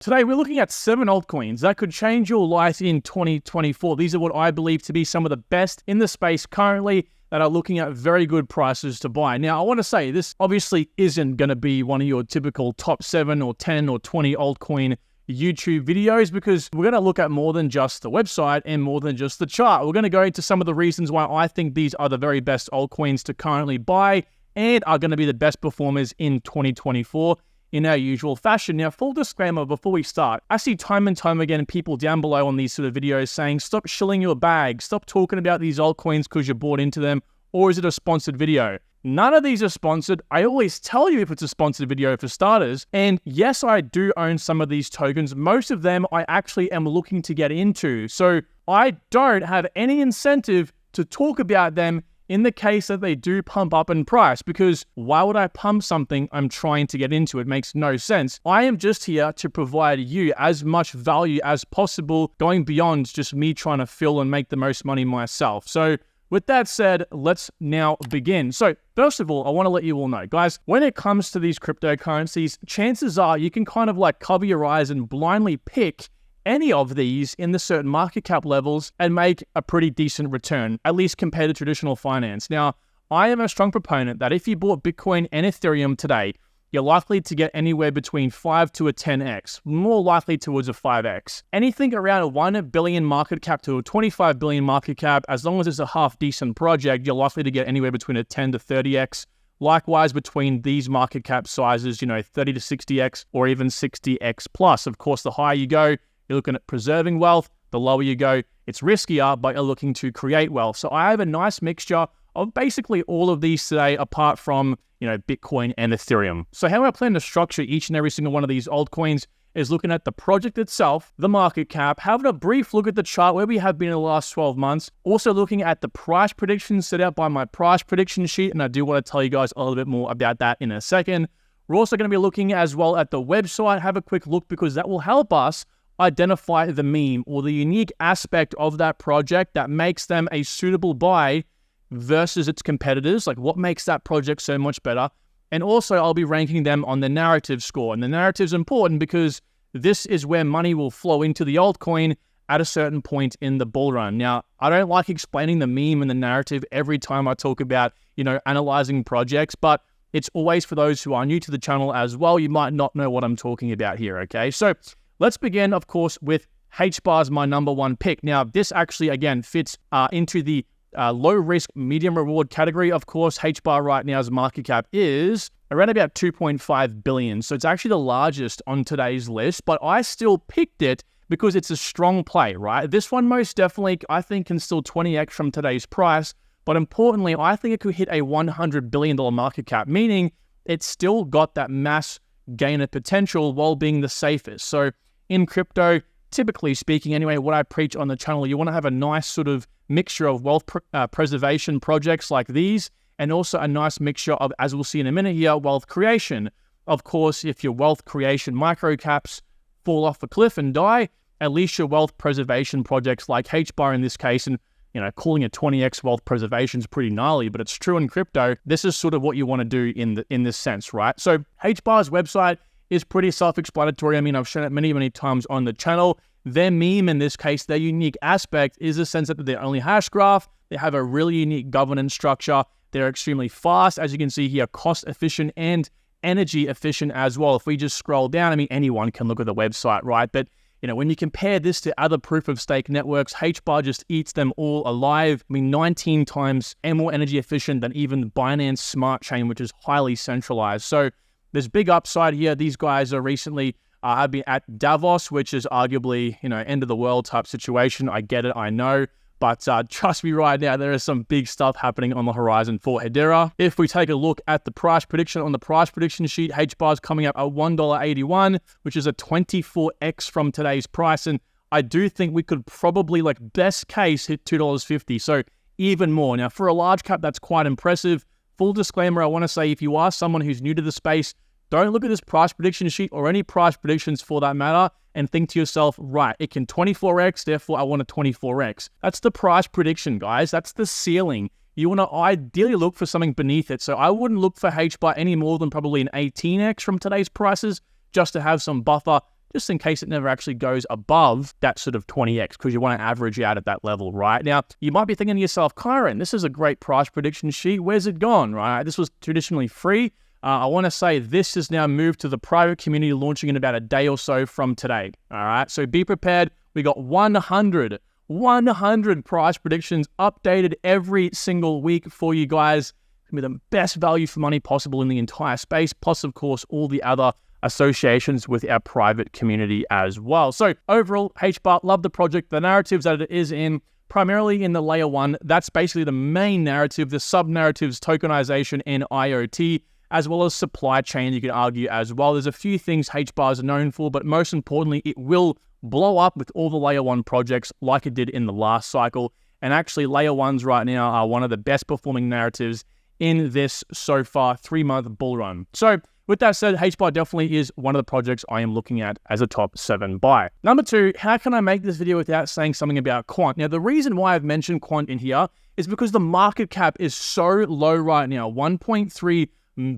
Today, we're looking at 7 altcoins that could change your life in 2024. These are what I believe to be some of the best in the space currently that are looking at very good prices to buy. Now, I want to say this obviously isn't going to be one of your typical top 7 or 10 or 20 altcoin YouTube videos, because we're going to look at more than just the website and more than just the chart. We're going to go into some of the reasons why I think these are the very best altcoins to currently buy and are going to be the best performers in 2024. In our usual fashion. Now, full disclaimer before we start, I see time and time again people down below on these sort of videos saying, stop shilling your bag, stop talking about these altcoins because you're bought into them, or is it a sponsored video? None of these are sponsored. I always tell you if it's a sponsored video for starters. And yes, I do own some of these tokens. Most of them I actually am looking to get into. So I don't have any incentive to talk about them in the case that they do pump up in price, because why would I pump something I'm trying to get into? It makes no sense. I am just here to provide you as much value as possible, going beyond just me trying to fill and make the most money myself. So with that said, let's now begin. So first of all, I want to let you all know, guys, when it comes to these cryptocurrencies, chances are you can kind of like cover your eyes and blindly pick any of these in the certain market cap levels and make a pretty decent return, at least compared to traditional finance. Now, I am a strong proponent that if you bought Bitcoin and Ethereum today, you're likely to get anywhere between 5 to a 10x, more likely towards a 5x. Anything around a 1 billion market cap to a 25 billion market cap, as long as it's a half decent project, you're likely to get anywhere between a 10 to 30x. Likewise, between these market cap sizes, 30 to 60x or even 60x plus. Of course, the higher you go, you're looking at preserving wealth. The lower you go, it's riskier, but you're looking to create wealth. So I have a nice mixture of basically all of these today, apart from, Bitcoin and Ethereum. So how I plan to structure each and every single one of these altcoins is looking at the project itself, the market cap, having a brief look at the chart where we have been in the last 12 months, also looking at the price predictions set out by my price prediction sheet, and I do want to tell you guys a little bit more about that in a second. We're also going to be looking as well at the website, have a quick look, because that will help us identify the meme or the unique aspect of that project that makes them a suitable buy versus its competitors. Like, what makes that project so much better? And also, I'll be ranking them on the narrative score. And the narrative is important because this is where money will flow into the altcoin at a certain point in the bull run. Now, I don't like explaining the meme and the narrative every time I talk about, analyzing projects, but it's always for those who are new to the channel as well. You might not know what I'm talking about here, okay? So let's begin, of course, with HBAR as my number one pick. Now, this actually, again, fits into the low risk, medium reward category. Of course, HBAR right now's market cap is around about 2.5 billion. So it's actually the largest on today's list, but I still picked it because it's a strong play, right? This one most definitely, I think, can still 20x from today's price. But importantly, I think it could hit a $100 billion market cap, meaning it's still got that mass gainer potential while being the safest. So in crypto, typically speaking anyway, what I preach on the channel, you want to have a nice sort of mixture of wealth preservation projects like these, and also a nice mixture of, as we'll see in a minute here, wealth creation. Of course, if your wealth creation micro caps fall off a cliff and die, at least your wealth preservation projects like HBAR in this case, and calling it 20x wealth preservation is pretty gnarly, but it's true in crypto. This is sort of what you want to do in this sense, right? So HBAR's website is pretty self-explanatory. I mean, I've shown it many, many times on the channel. Their meme in this case, their unique aspect is the sense that they're only hash graph. They have a really unique governance structure. They're extremely fast, as you can see here, cost efficient and energy efficient as well. If we just scroll down, I mean, anyone can look at the website, right? But when you compare this to other proof of stake networks, HBAR just eats them all alive. I mean, 19 times and more energy efficient than even Binance Smart Chain, which is highly centralized. So there's big upside here. These guys are recently have been at Davos, which is arguably, end of the world type situation. I get it, I know. But trust me right now, there is some big stuff happening on the horizon for Hedera. If we take a look at the price prediction on the price prediction sheet, HBAR is coming up at $1.81, which is a 24x from today's price. And I do think we could probably, best case, hit $2.50. So even more. Now, for a large cap, that's quite impressive. Full disclaimer, I want to say, if you are someone who's new to the space, don't look at this price prediction sheet or any price predictions for that matter and think to yourself, right, it can 24x, therefore I want a 24x. That's the price prediction, guys. That's the ceiling. You want to ideally look for something beneath it. So I wouldn't look for HBAR any more than probably an 18x from today's prices, just to have some buffer just in case it never actually goes above that sort of 20x, because you want to average out at that level, right? Now, you might be thinking to yourself, Kyron, this is a great price prediction sheet. Where's it gone, right? This was traditionally free. I want to say this has now moved to the private community, launching in about a day or so from today, all right? So be prepared. We got 100 price predictions updated every single week for you guys. It's going to be the best value for money possible in the entire space, plus, of course, all the other associations with our private community as well. So overall, HBAR, love the project. The narratives that it is in, primarily in the layer 1, that's basically the main narrative. The sub-narratives, tokenization and IoT, as well as supply chain, you can argue as well. There's a few things HBARs are known for, but most importantly, it will blow up with all the layer 1 projects like it did in the last cycle. And actually, layer 1s right now are one of the best performing narratives in this so far 3-month bull run. So with that said, HBAR definitely is one of the projects I am looking at as a top 7 buy. Number 2, how can I make this video without saying something about quant? Now, the reason why I've mentioned quant in here is because the market cap is so low right now, $1.3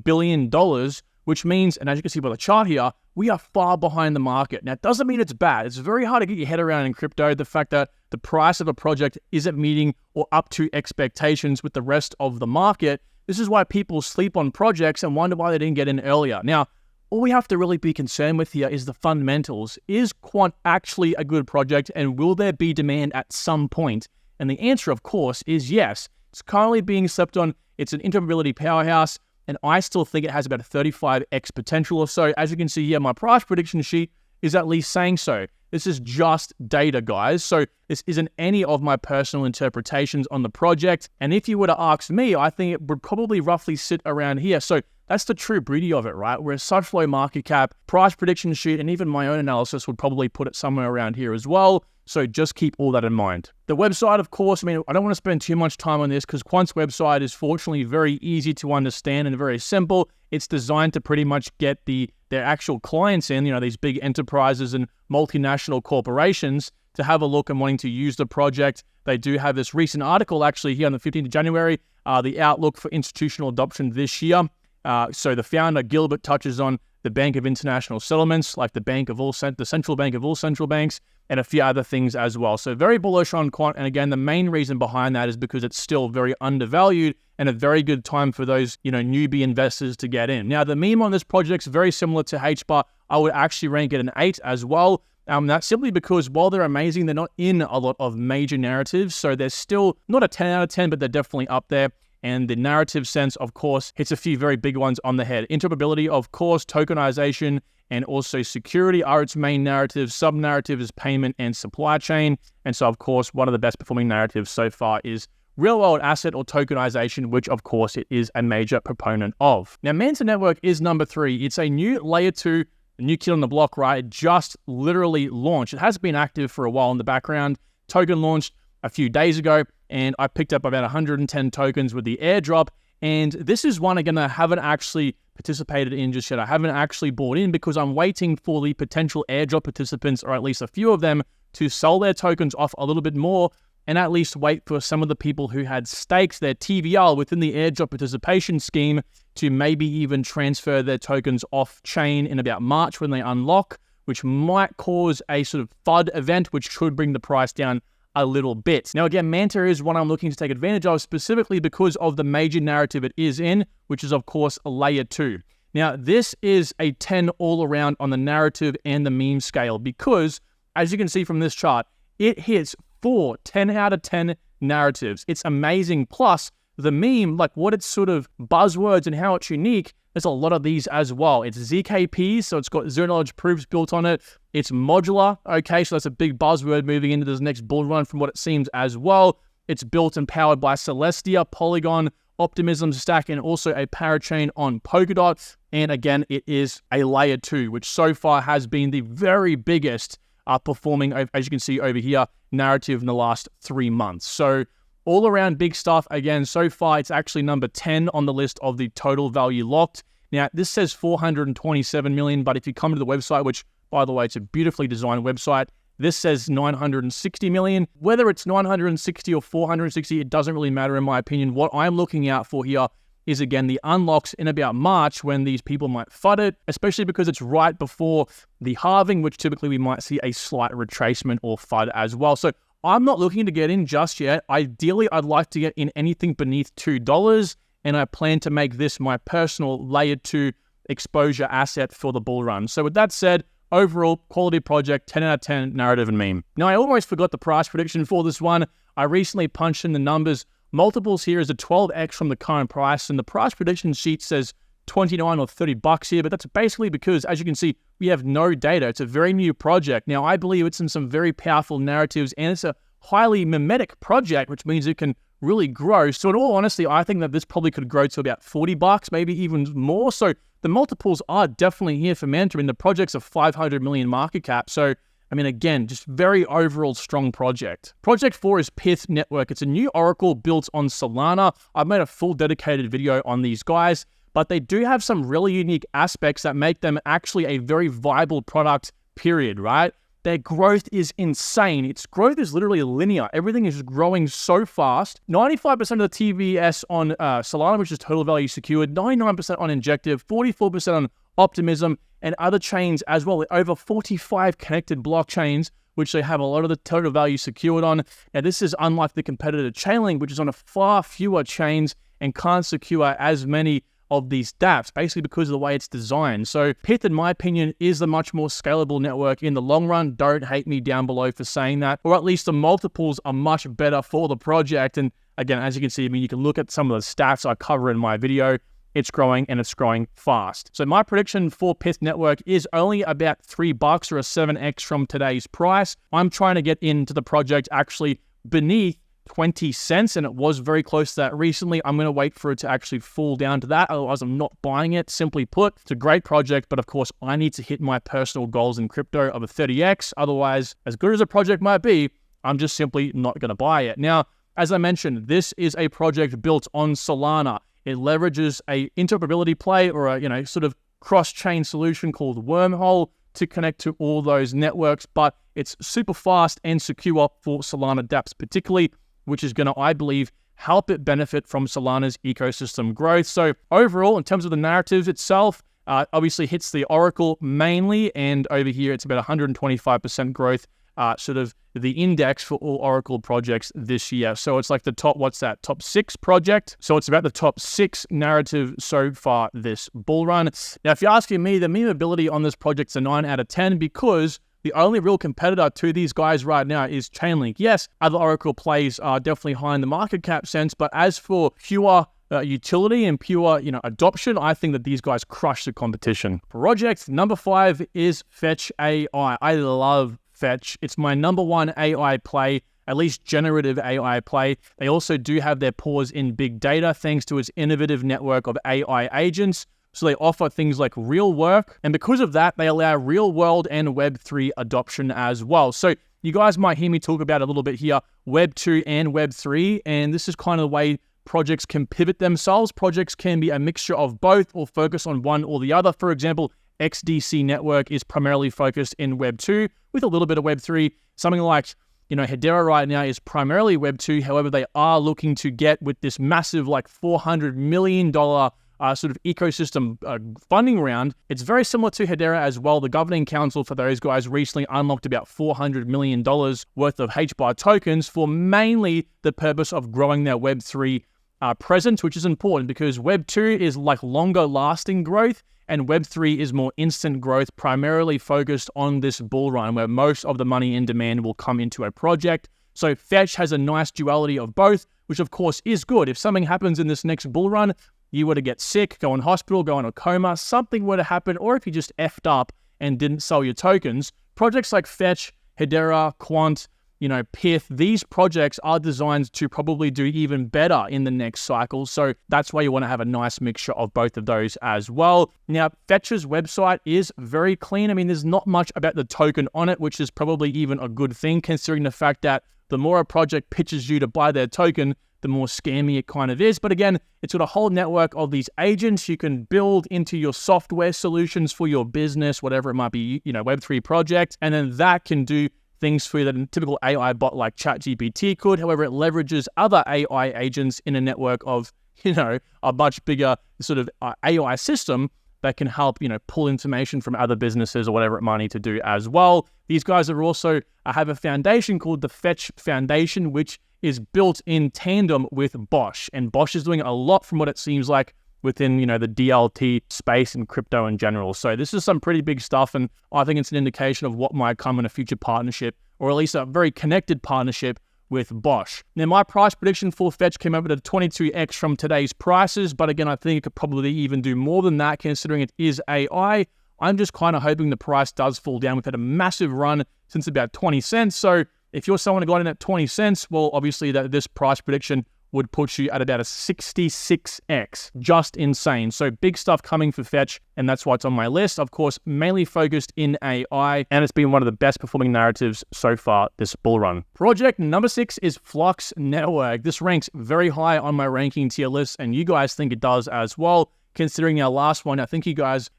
billion, which means, and as you can see by the chart here, we are far behind the market. Now, it doesn't mean it's bad. It's very hard to get your head around in crypto, the fact that the price of a project isn't meeting or up to expectations with the rest of the market. This is why people sleep on projects and wonder why they didn't get in earlier. Now, all we have to really be concerned with here is the fundamentals. Is quant actually a good project, and will there be demand at some point? And the answer, of course, is yes. It's currently being slept on. It's an interoperability powerhouse, and I still think it has about a 35x potential or so. As you can see here, my price prediction sheet is at least saying so. This is just data, guys. So this isn't any of my personal interpretations on the project. And if you were to ask me, I think it would probably roughly sit around here. So that's the true beauty of it, right? We're such low market cap, price prediction sheet, and even my own analysis would probably put it somewhere around here as well. So just keep all that in mind. The website, of course, I mean, I don't want to spend too much time on this because Quant's website is fortunately very easy to understand and very simple. It's designed to pretty much get their actual clients in, these big enterprises and multinational corporations to have a look and wanting to use the project. They do have this recent article actually here on the 15th of January, the outlook for institutional adoption this year. So the founder, Gilbert, touches on the Bank of International Settlements, like the central bank of all central banks, and a few other things as well. So very bullish on quant. And again, the main reason behind that is because it's still very undervalued and a very good time for those, newbie investors to get in. Now, the meme on this project is very similar to HBAR. I would actually rank it an 8 as well. That's simply because while they're amazing, they're not in a lot of major narratives. So they're still not a 10 out of 10, but they're definitely up there. And the narrative sense, of course, hits a few very big ones on the head. Interoperability, of course, tokenization, and also security are its main narratives. Sub-narrative is payment and supply chain. And so, of course, one of the best performing narratives so far is real-world asset or tokenization, which, of course, it is a major proponent of. Now, Manta Network is number 3. It's a new layer 2, a new kid on the block, right? It just literally launched. It has been active for a while in the background. Token launched a few days ago, and I picked up about 110 tokens with the airdrop. And this is one, again, I haven't actually participated in just yet. I haven't actually bought in because I'm waiting for the potential airdrop participants, or at least a few of them, to sell their tokens off a little bit more and at least wait for some of the people who had staked their TVL within the airdrop participation scheme to maybe even transfer their tokens off chain in about March when they unlock, which might cause a sort of FUD event, which should bring the price down a little bit. Now, again, Manta is one I'm looking to take advantage of specifically because of the major narrative it is in, which is, of course, a layer 2. Now, this is a 10 all around on the narrative and the meme scale because, as you can see from this chart, it hits 4 10 out of 10 narratives. It's amazing. Plus, the meme, like what its sort of buzzwords and how it's unique, there's a lot of these as well. It's ZKP, so it's got zero-knowledge proofs built on it. It's modular, okay, so that's a big buzzword moving into this next bull run from what it seems as well. It's built and powered by Celestia, Polygon, Optimism Stack, and also a parachain on Polkadot. And again, it is a layer 2, which so far has been the very biggest performing, as you can see over here, narrative in the last 3 months. So all around big stuff. Again, so far, it's actually number 10 on the list of the total value locked. Now, this says 427 million, but if you come to the website, which, by the way, it's a beautifully designed website, this says 960 million. Whether it's 960 or 460, it doesn't really matter in my opinion. What I'm looking out for here is, again, the unlocks in about March when these people might FUD it, especially because it's right before the halving, which typically we might see a slight retracement or FUD as well. So I'm not looking to get in just yet. Ideally, I'd like to get in anything beneath $2, and I plan to make this my personal layer 2 exposure asset for the bull run. So with that said, overall, quality project, 10 out of 10, narrative and meme. Now, I almost forgot the price prediction for this one. I recently punched in the numbers. Multiples here is a 12x from the current price, and the price prediction sheet says 29 or 30 bucks here, but that's basically because, as you can see, we have no data. It's a very new project. Now, I believe it's in some very powerful narratives, and it's a highly mimetic project, which means it can really grow. So in all honesty, I think that this probably could grow to about 40 bucks, maybe even more. So the multiples are definitely here for Manta. I mean, the project's a 500 million market cap. So, I mean, again, just very overall strong project. Project 4 is Pith Network. It's a new oracle built on Solana. I've made a full dedicated video on these guys, but they do have some really unique aspects that make them actually a very viable product, period, right? Their growth is insane. Its growth is literally linear. Everything is growing so fast. 95% of the TVS on Solana, which is total value secured, 99% on Injective, 44% on Optimism, and other chains as well. Over 45 connected blockchains, which they have a lot of the total value secured on. Now, this is unlike the competitor Chainlink, which is on a far fewer chains and can't secure as many of these dApps, basically because of the way it's designed. So Pith, in my opinion, is the much more scalable network in the long run. Don't hate me down below for saying that, or at least the multiples are much better for the project. And again, as you can see, I mean, you can look at some of the stats I cover in my video. It's growing, and it's growing fast. So my prediction for Pith Network is only about $3 or a 7x from today's price. I'm trying to get into the project actually beneath 20 cents, and it was very close to that recently. I'm going to wait for it to actually fall down to that, otherwise I'm not buying it. Simply put, it's a great project, but of course I need to hit my personal goals in crypto of a 30x. Otherwise, as good as a project might be, I'm just simply not going to buy it. Now, as I mentioned, this is a project built on Solana. It leverages a interoperability play, or a sort of cross-chain solution called Wormhole to connect to all those networks, but it's super fast and secure for Solana dApps particularly, which is going to, I believe, help it benefit from Solana's ecosystem growth. So overall, in terms of the narrative itself, obviously hits the Oracle mainly, and over here it's about 125% growth, sort of the index for all Oracle projects this year. So it's like the top, top 6 project. So it's about the top 6 narrative so far this bull run. Now, if you're asking me, the memeability on this project's a 9 out of 10 because the only real competitor to these guys right now is Chainlink. Yes, other Oracle plays are definitely high in the market cap sense, but as for pure utility and pure, adoption, I think that these guys crush the competition. Project number 5 is Fetch AI. I love Fetch. It's my number 1 AI play, at least generative AI play. They also do have their paws in big data thanks to its innovative network of AI agents. So they offer things like real work, and because of that, they allow real world and Web3 adoption as well. So you guys might hear me talk about a little bit here, Web 2 and Web3, and this is kind of the way projects can pivot themselves. Projects can be a mixture of both or focus on one or the other. For example, XDC Network is primarily focused in Web 2 with a little bit of Web 3. Something like, Hedera right now is primarily Web 2. However, they are looking to get with this massive like $400 million sort of ecosystem funding round. It's very similar to Hedera as well. The governing council for those guys recently unlocked about $400 million worth of HBAR tokens for mainly the purpose of growing their Web3 presence, which is important because Web 2 is like longer lasting growth and Web 3 is more instant growth, primarily focused on this bull run where most of the money in demand will come into a project. So Fetch has a nice duality of both, which of course is good. If something happens in this next bull run, you were to get sick, go in hospital, go in a coma, something were to happen, or if you just effed up and didn't sell your tokens, projects like Fetch, Hedera, Quant, Pith, these projects are designed to probably do even better in the next cycle. So that's why you want to have a nice mixture of both of those as well. Now, Fetch's website is very clean. I mean, there's not much about the token on it, which is probably even a good thing considering the fact that the more a project pitches you to buy their token, the more scammy it kind of is. But again, it's got a whole network of these agents you can build into your software solutions for your business, whatever it might be, Web3 project. And then that can do things for you that a typical AI bot like ChatGPT could. However, it leverages other AI agents in a network of a much bigger sort of AI system that can help, pull information from other businesses or whatever it might need to do as well. These guys are also have a foundation called the Fetch Foundation, which is built in tandem with Bosch. And Bosch is doing a lot from what it seems like within, the DLT space and crypto in general. So this is some pretty big stuff, and I think it's an indication of what might come in a future partnership, or at least a very connected partnership with Bosch. Now, my price prediction for Fetch came up at a 22x from today's prices, but again, I think it could probably even do more than that considering it is AI. I'm just kind of hoping the price does fall down. We've had a massive run since about 20 cents. So if you're someone who got in at 20 cents, well, obviously this price prediction would put you at about a 66x. Just insane. So big stuff coming for Fetch, and that's why it's on my list. Of course, mainly focused in AI, and it's been one of the best performing narratives so far this bull run. Project number 6 is Flux Network. This ranks very high on my ranking tier list, and you guys think it does as well. Considering our last one, I think you guys,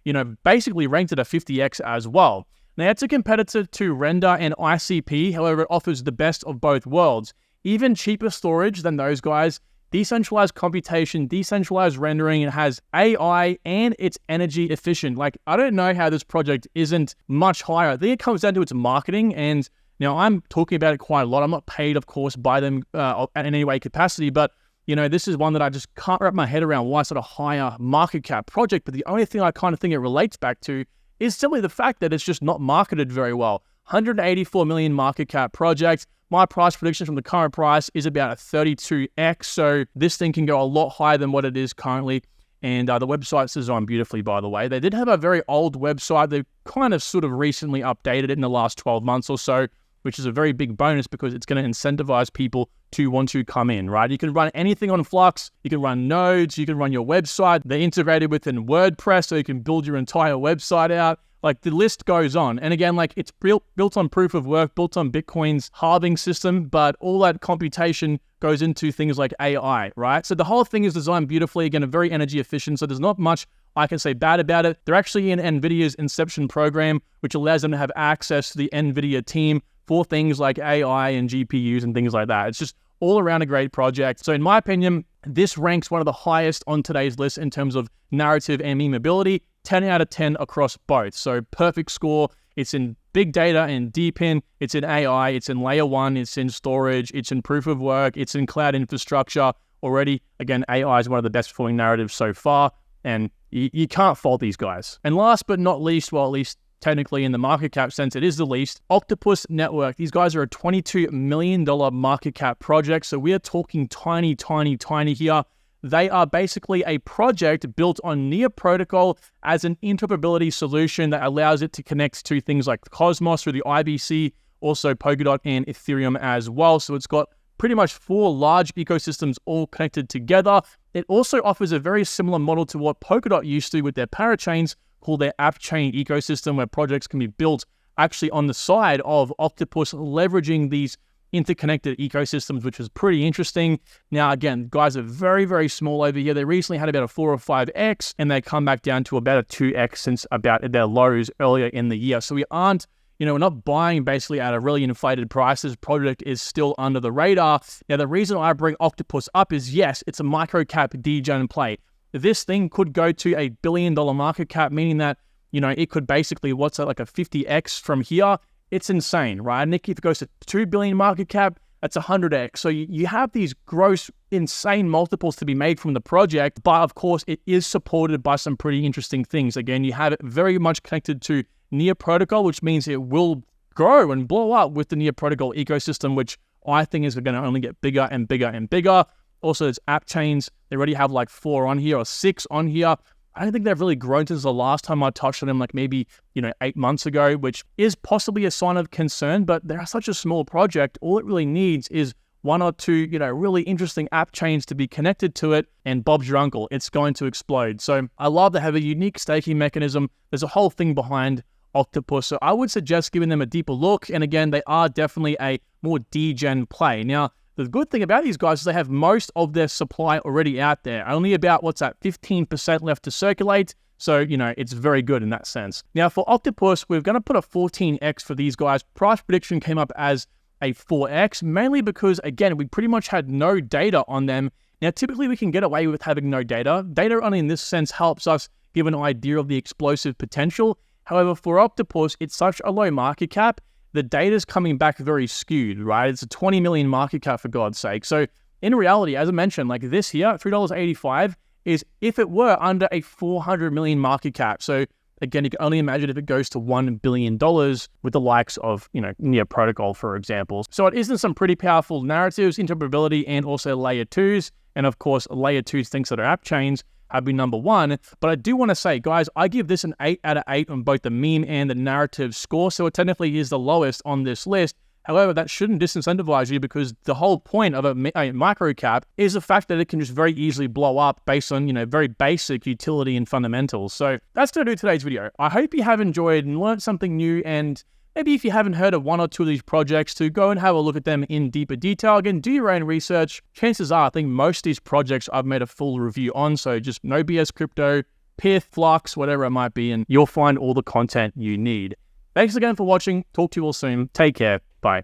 basically ranked it a 50x as well. Now, it's a competitor to Render and ICP. However, it offers the best of both worlds. Even cheaper storage than those guys, decentralized computation, decentralized rendering. It has AI and it's energy efficient. Like, I don't know how this project isn't much higher. I think it comes down to its marketing. And now I'm talking about it quite a lot. I'm not paid, of course, by them in any way capacity, but this is one that I just can't wrap my head around why it's at a higher market cap project. But the only thing I kind of think it relates back to is simply the fact that it's just not marketed very well. 184 million market cap project. My price prediction from the current price is about a 32x. So this thing can go a lot higher than what it is currently. And the website's designed beautifully, by the way. They did have a very old website. They've kind of sort of recently updated it in the last 12 months or so, which is a very big bonus because it's going to incentivize people to want to come in, right? You can run anything on Flux. You can run nodes. You can run your website. They're integrated within WordPress, so you can build your entire website out. Like, the list goes on. And again, like, it's built on proof of work, built on Bitcoin's halving system, but all that computation goes into things like AI, right? So the whole thing is designed beautifully, again, very energy efficient. So there's not much I can say bad about it. They're actually in NVIDIA's Inception program, which allows them to have access to the NVIDIA team for things like AI and GPUs and things like that. It's just all around a great project. So in my opinion, this ranks one of the highest on today's list in terms of narrative and memeability. 10 out of 10 across both. So perfect score. It's in big data and DeepIn. It's in AI. It's in layer 1. It's in storage. It's in proof of work. It's in cloud infrastructure. Already, again, AI is one of the best performing narratives so far. And you can't fault these guys. And last but not least, well, at least technically in the market cap sense, it is the least, Octopus Network. These guys are a $22 million market cap project. So we are talking tiny, tiny, tiny here. They are basically a project built on Near Protocol as an interoperability solution that allows it to connect to things like Cosmos through the IBC, also Polkadot and Ethereum as well. So it's got pretty much 4 large ecosystems all connected together. It also offers a very similar model to what Polkadot used to with their parachains, called their app chain ecosystem, where projects can be built actually on the side of Octopus, leveraging these interconnected ecosystems, which is pretty interesting. Now, again, guys are very, very small over here. They recently had about a 4 or 5x, and they come back down to about a 2x since about their lows earlier in the year. So we aren't, we're not buying basically at a really inflated prices. Project is still under the radar. Now, the reason I bring Octopus up is, yes, it's a micro cap degen play. This thing could go to a $1 billion market cap, meaning that, it could basically, what's that, like a 50x from here? It's insane, right? And if it goes to 2 billion market cap, that's 100x. So you have these gross, insane multiples to be made from the project, but of course it is supported by some pretty interesting things. Again, you have it very much connected to Near Protocol, which means it will grow and blow up with the Near Protocol ecosystem, which I think is going to only get bigger and bigger and bigger. Also, it's app chains. They already have like 4 on here or 6 on here. I don't think they've really grown since the last time I touched on them, like maybe, 8 months ago, which is possibly a sign of concern, but they're such a small project. All it really needs is 1 or 2, really interesting app chains to be connected to it, and Bob's your uncle. It's going to explode. So I love they have a unique staking mechanism. There's a whole thing behind Octopus. So I would suggest giving them a deeper look. And again, they are definitely a more degen play. Now, the good thing about these guys is they have most of their supply already out there. Only about, 15% left to circulate. So, it's very good in that sense. Now, for Octopus, we're going to put a 14x for these guys. Price prediction came up as a 4x, mainly because, again, we pretty much had no data on them Now, typically we can get away with having no data. Data only in this sense helps us give an idea of the explosive potential. However, for Octopus, it's such a low market cap, the data's coming back very skewed, right? It's a 20 million market cap, for God's sake. So in reality, as I mentioned, like this here, $3.85 is if it were under a 400 million market cap. So again, you can only imagine if it goes to $1 billion with the likes of, Near Protocol, for example. So it isn't some pretty powerful narratives, interoperability, and also layer 2s. And of course, layer 2s, things that are app chains, have been number one. But I do want to say, guys, I give this an 8 out of 8 on both the meme and the narrative score. So it technically is the lowest on this list. However, that shouldn't disincentivize you, because the whole point of a micro cap is the fact that it can just very easily blow up based on, very basic utility and fundamentals. So that's going to do today's video. I hope you have enjoyed and learned something new, and maybe if you haven't heard of one or two of these projects, to go and have a look at them in deeper detail. Again, do your own research. Chances are, I think most of these projects I've made a full review on, so just no BS crypto, Pith, Flux, whatever it might be, and you'll find all the content you need. Thanks again for watching. Talk to you all soon. Take care. Bye.